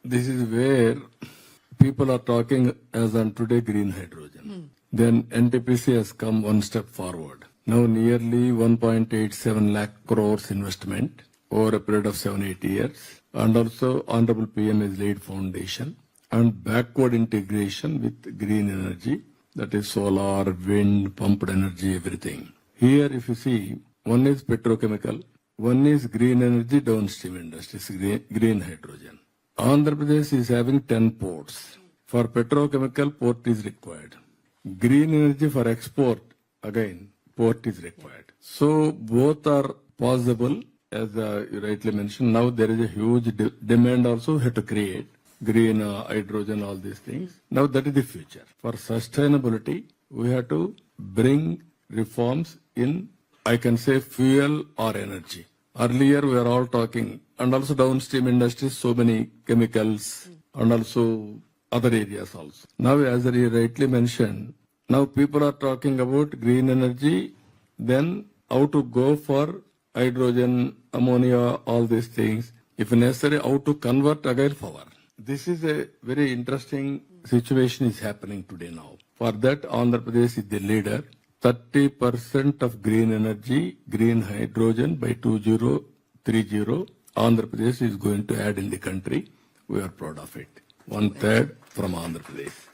this is where people are talking as on today green hydrogen. Then NTPC has come one step forward. Now nearly 1.87 lakh crores investment over a period of 7-8 years. And also Honorable PM has laid foundation and backward integration with green energy, that is solar, wind, pumped energy, everything. Here if you see, one is petrochemical, one is green energy downstream industries, green hydrogen. Andhra Pradesh is having 10 ports. For petrochemical, port is required. Green energy for export, again, port is required. So both are possible, as you rightly mentioned. Now there is a huge demand also we have to create. Green hydrogen, all these things. Now that is the future. For sustainability, we have to bring reforms in, I can say, fuel or energy. Earlier we are all talking, and also downstream industries, so many chemicals, and also other areas also. Now, as you rightly mentioned, now people are talking about green energy, then how to go for hydrogen, ammonia, all these things. If necessary, how to convert again power. This is a very interesting situation is happening today now. For that, Andhra Pradesh is the leader. 30% of green energy, green hydrogen by 2030, Andhra Pradesh is going to add in the country. We are proud of it. 1/3 from Andhra Pradesh.